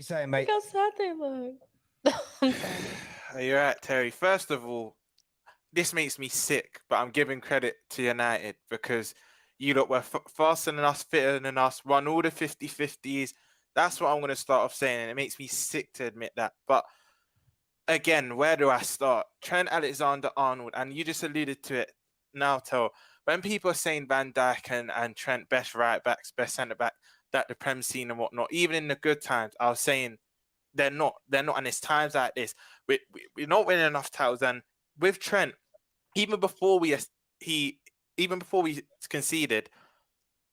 you saying, mate? Look how sad they look. I'm sorry. You're right, Terry. First of all, this makes me sick, but I'm giving credit to United because you lot were faster than us, fitter than us, run all the 50-50s. That's what I'm going to start off saying, and it makes me sick to admit that. But again, where do I start? Trent Alexander-Arnold, and you just alluded to it now, Tel. When people are saying Van Dijk and Trent, best right backs, best centre back, that the Prem scene and whatnot, even in the good times, I was saying they're not. And it's times like this. We're not winning enough titles. And with Trent, even before we conceded,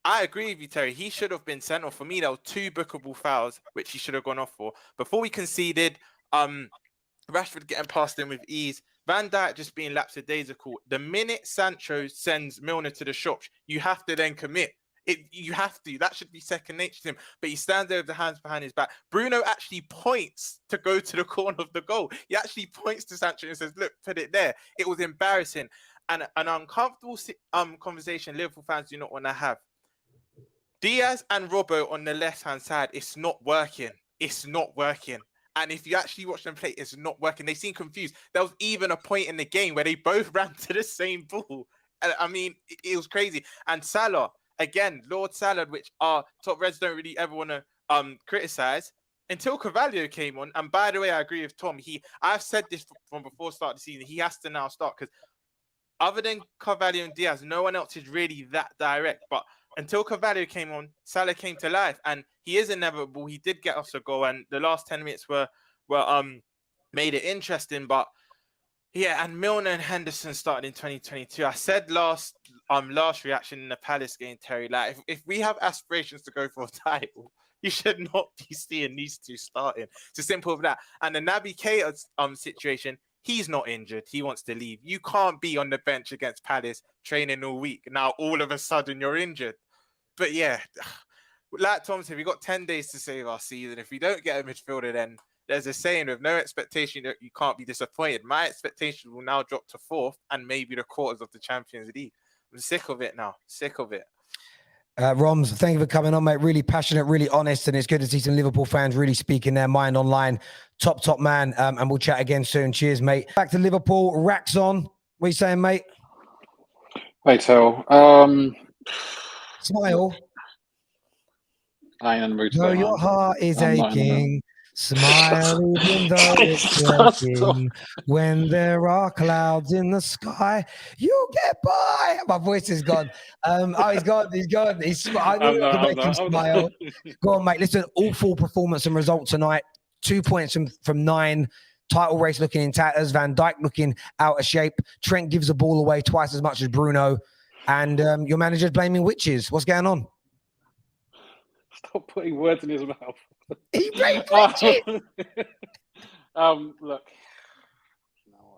I agree with you, Terry. He should have been sent off. For me, there were 2 bookable fouls, which he should have gone off for. Before we conceded, Rashford getting past him with ease. Van Dijk just being lapsadaisical. The minute Sancho sends Milner to the shops, you have to then commit. You have to. That should be second nature to him. But he stands there with the hands behind his back. Bruno actually points to go to the corner of the goal. He actually points to Sancho and says, look, put it there. It was embarrassing. And an uncomfortable conversation Liverpool fans do not want to have. Diaz and Robbo on the left-hand side, it's not working. It's not working. And if you actually watch them play, it's not working. They seem confused. There was even a point in the game where they both ran to the same ball. I mean, it was crazy. And Salah, again, Lord Salah, which our top Reds don't really ever want to criticize, until Carvalho came on. And by the way, I agree with Tom. I've said this from before the start of the season. He has to now start because other than Carvalho and Diaz, no one else is really that direct. But until Carvalho came on, Salah came to life, and he is inevitable. He did get us a goal, and the last 10 minutes were made it interesting. But yeah, and Milner and Henderson started in 2022. I said last reaction in the Palace game, Terry, like if we have aspirations to go for a title, you should not be seeing these 2 starting. It's as simple as that. And the Naby Keita situation, he's not injured. He wants to leave. You can't be on the bench against Palace training all week. Now, all of a sudden, you're injured. But yeah, like Tom said, we've got 10 days to save our season. If we don't get a midfielder, then there's a saying with no expectation that you can't be disappointed. My expectation will now drop to 4th and maybe the quarters of the Champions League. I'm sick of it now. Sick of it. ROMZ, thank you for coming on, mate. Really passionate, really honest, and it's good to see some Liverpool fans really speaking their mind online. Top man, and we'll chat again soon. Cheers, mate. Back to Liverpool. RAK's on. What are you saying, mate? Hey, Tel. Smile. I am rooted. Though your heart is aching. Smile even though it's breaking. When there are clouds in the sky, you get by. My voice is gone. He's gone. He's smile. Go on, mate. Listen, awful performance and result tonight. 2 points from 9. Title race looking in tatters. Van Dijk looking out of shape. Trent gives the ball away twice as much as Bruno. And your manager's blaming witches. What's going on? Stop putting words in his mouth. He blamed witches. Look,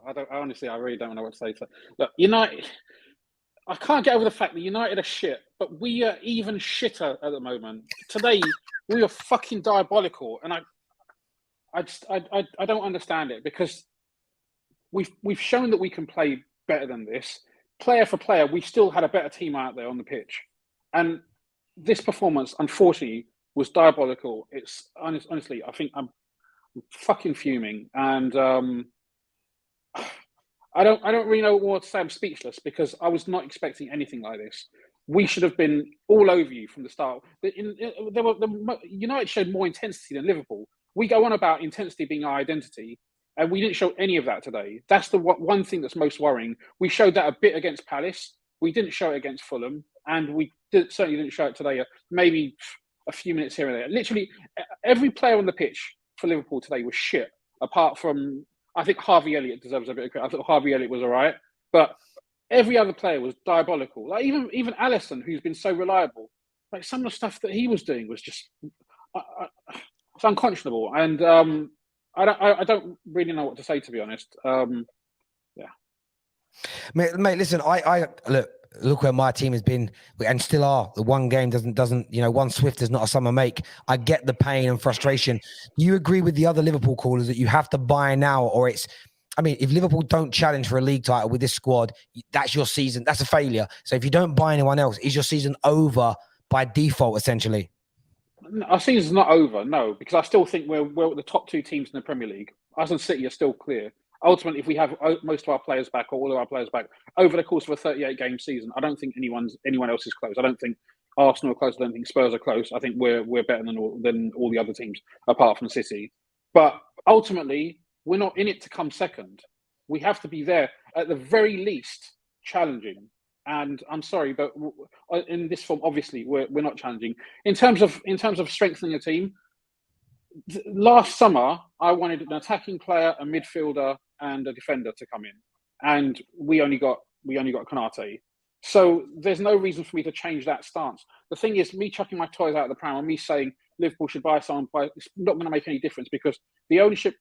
I really don't know what to say. Look, United, I can't get over the fact that United are shit, but we are even shitter at the moment. Today, we are fucking diabolical, and I don't understand it because we've shown that we can play better than this. Player for player, we still had a better team out there on the pitch, and this performance, unfortunately, was diabolical. It's honestly, I think I'm fucking fuming, and I don't really know what to say. I'm speechless because I was not expecting anything like this. We should have been all over you from the start. United showed more intensity than Liverpool. We go on about intensity being our identity, and we didn't show any of that today. That's the one thing that's most worrying. We showed that a bit against Palace. We didn't show it against Fulham, and we certainly didn't show it today. Maybe a few minutes here and there. Literally, every player on the pitch for Liverpool today was shit, apart from, I think Harvey Elliott deserves a bit of credit. I thought Harvey Elliott was all right, but every other player was diabolical. Like even Alisson, who's been so reliable, like some of the stuff that he was doing was just it's unconscionable. And I don't really know what to say, to be honest. Yeah, mate. Listen, I look where my team has been and still are. The one game doesn't, one Swift is not a summer make. I get the pain and frustration. You agree with the other Liverpool callers that you have to buy now, or if Liverpool don't challenge for a league title with this squad, that's your season. That's a failure. So if you don't buy anyone else, is your season over by default, essentially? Our season's not over, no, because I still think we're the top 2 teams in the Premier League. Us and City are still clear. Ultimately, if we have most of our players back or all of our players back over the course of a 38-game season, I don't think anyone else is close. I don't think Arsenal are close. I don't think Spurs are close. I think we're better than all the other teams apart from City. But ultimately, we're not in it to come second. We have to be there at the very least, challenging. And I'm sorry, but in this form, obviously, we're not challenging. In terms of strengthening a team, last summer I wanted an attacking player, a midfielder, and a defender to come in, and we only got Konate. So there's no reason for me to change that stance. The thing is, me chucking my toys out of the pram and me saying Liverpool should buy someone, it's not going to make any difference because the ownership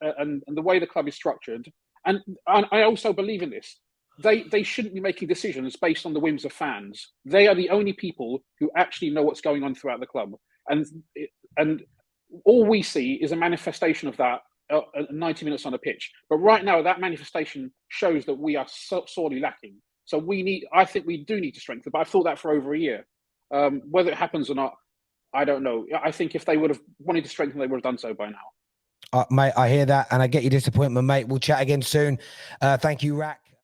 and the way the club is structured, and I also believe in this. They shouldn't be making decisions based on the whims of fans. They are the only people who actually know what's going on throughout the club, and all we see is a manifestation of that 90 minutes on a pitch. But right now, that manifestation shows that we are sorely lacking. So I think we do need to strengthen. But I've thought that for over a year. Whether it happens or not, I don't know. I think if they would have wanted to strengthen, they would have done so by now. Mate, I hear that, and I get your disappointment, mate. We'll chat again soon. Thank you, RAK.